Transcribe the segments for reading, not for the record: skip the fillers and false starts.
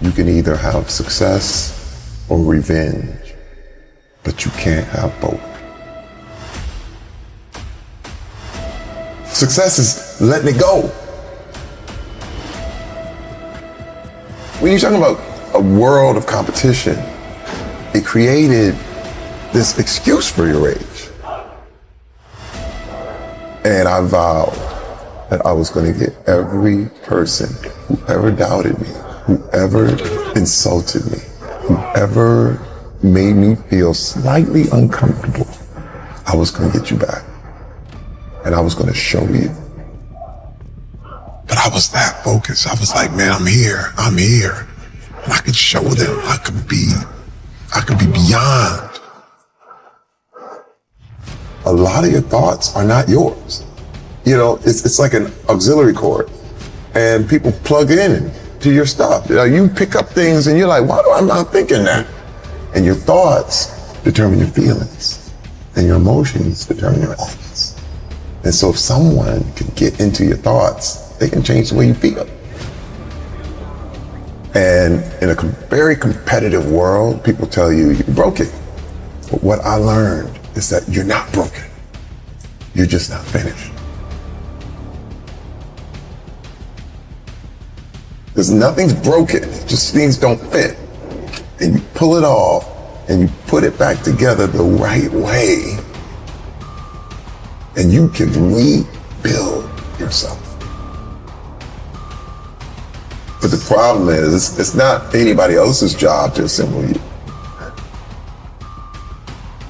You can either have success or revenge, but you can't have both. Success is letting it go. When you're talking about a world of competition, it created this excuse for your rage. And I vowed that I was going to get every person who ever doubted me, whoever insulted me, whoever made me feel slightly uncomfortable, I was going to get you back. And I was going to show you. But I was that focused. I was like, man, I'm here. And I could show them. I could be beyond. A lot of your thoughts are not yours. You know, it's like an auxiliary cord, and people plug in to your stuff. You pick up things and you're like, why am I not thinking that? And your thoughts determine your feelings, and your emotions determine your actions. And so if someone can get into your thoughts, they can change the way you feel. And in a very competitive world, people tell you you're broken. But what I learned is that you're not broken. You're just not finished. Because nothing's broken, just things don't fit. And you pull it off and you put it back together the right way, and you can rebuild yourself. But the problem is, it's not anybody else's job to assemble you.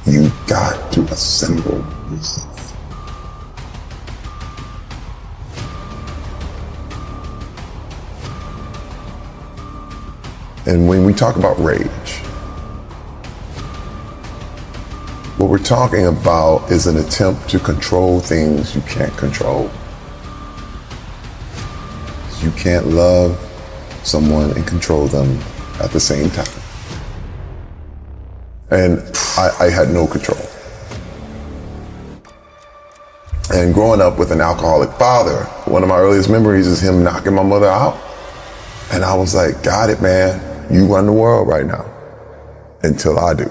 You got to assemble yourself. And when we talk about rage, what we're talking about is an attempt to control things you can't control. You can't love someone and control them at the same time. And I had no control. And growing up with an alcoholic father, one of my earliest memories is him knocking my mother out. And I was like, got it, man. You run the world right now until I do.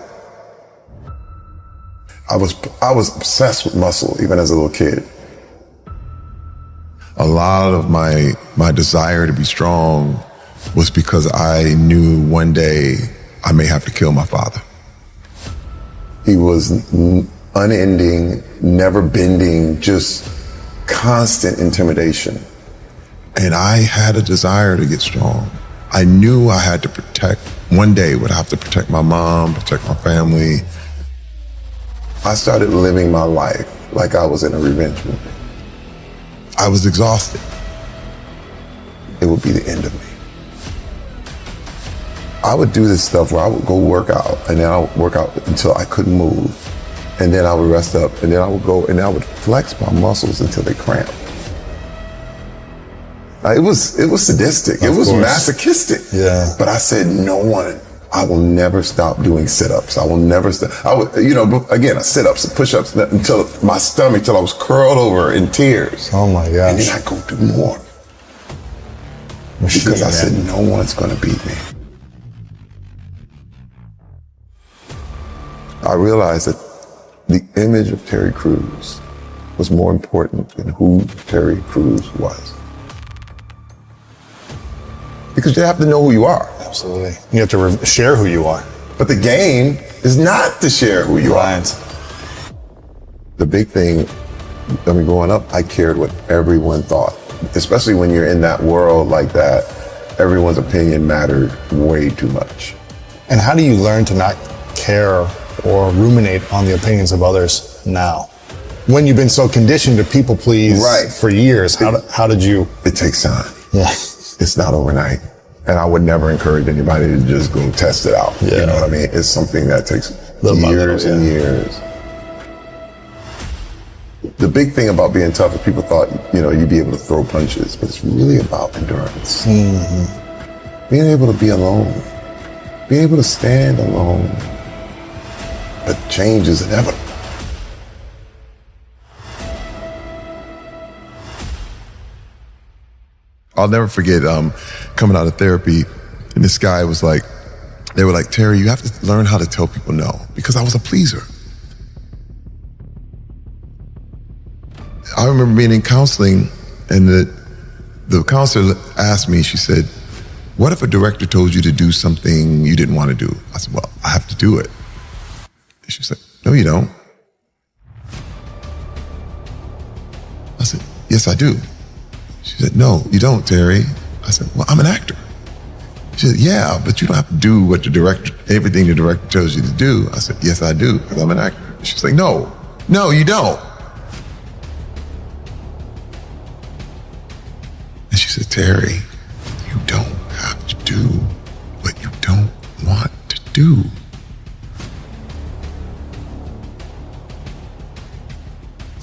I was obsessed with muscle even as a little kid. A lot of my desire to be strong was because I knew one day I may have to kill my father. He was unending, never bending, just constant intimidation. And I had a desire to get strong. I knew I had to one day would have to protect my mom, protect my family. I started living my life like I was in a revenge movie. I was exhausted. It would be the end of me. I would do this stuff where I would go work out, and then I would work out until I couldn't move. And then I would rest up, and then I would go and I would flex my muscles until they cramped. It was sadistic. It was masochistic. Yeah. But I said, I will never stop doing sit-ups. I will never stop. Again, sit-ups and push-ups until my stomach, till I was curled over in tears. Oh my gosh. And then I go do more. Because I said, no one's going to beat me. I realized that the image of Terry Crews was more important than who Terry Crews was. Because you have to know who you are. Absolutely. You have to share who you are. But the game is not to share who you are. The big thing, growing up, I cared what everyone thought. Especially when you're in that world like that, everyone's opinion mattered way too much. And how do you learn to not care or ruminate on the opinions of others now? When you've been so conditioned to people please for years, how did you? It takes time. Yeah. It's not overnight. And I would never encourage anybody to just go test it out. Yeah. You know what I mean? It's something that takes years and years. The big thing about being tough is people thought, you'd be able to throw punches, but it's really about endurance. Mm-hmm. Being able to be alone. Being able to stand alone. But change is inevitable. I'll never forget coming out of therapy And this guy was like, they were like, Terry, you have to learn how to tell people no, because I was a pleaser. I remember being in counseling, and the counselor asked me, she said, what if a director told you to do something you didn't want to do? I said, well, I have to do it. And she said, no, you don't. I said, yes, I do. She said, no, you don't, Terry. I said, well, I'm an actor. She said, yeah, but you don't have to do what everything the director tells you to do. I said, yes, I do, because I'm an actor. She's like, no, you don't. And she said, Terry, you don't have to do what you don't want to do.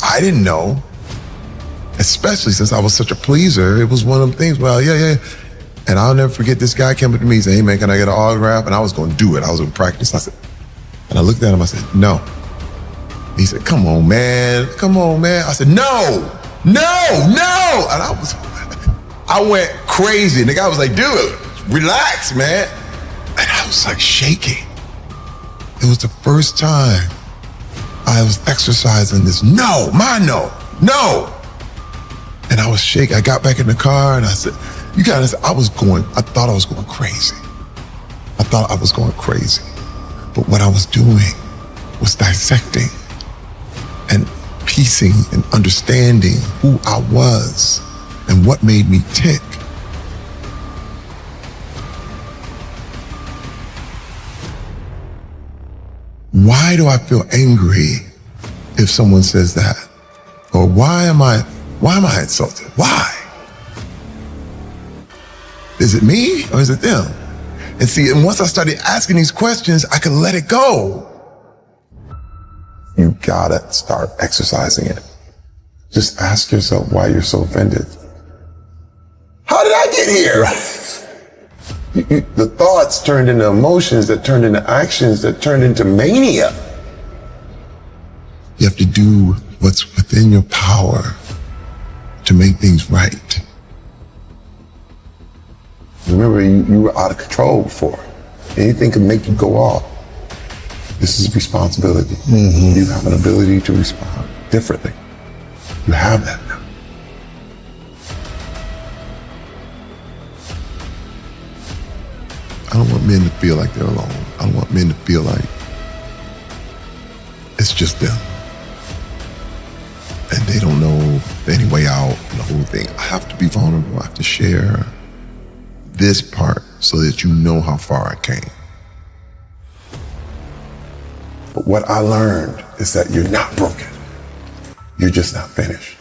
I didn't know, especially since I was such a pleaser. It was one of the things, well, yeah. And I'll never forget, this guy came up to me and said, hey man, can I get an autograph? And I was going to do it. I was in practice. And I looked at him, I said, no. He said, come on, man. I said, no. And I went crazy. And the guy was like, dude, relax, man. And I was like shaking. It was the first time I was exercising this no. And I was shaking. I got back in the car and I said, I thought I was going crazy. But what I was doing was dissecting and piecing and understanding who I was and what made me tick. Why do I feel angry if someone says that? Or why am I insulted? Why? Is it me or is it them? And see, and once I started asking these questions, I could let it go. You gotta start exercising it. Just ask yourself why you're so offended. How did I get here? The thoughts turned into emotions that turned into actions that turned into mania. You have to do what's within your power to make things right. Remember, you were out of control before. Anything can make you go off. This is responsibility. Mm-hmm. You have an ability to respond differently. You have that now. I don't want men to feel like they're alone. I don't want men to feel like it's just them. And they don't know any way out and the whole thing. I have to be vulnerable. I have to share this part so that you know how far I came. But what I learned is that you're not broken. You're just not finished.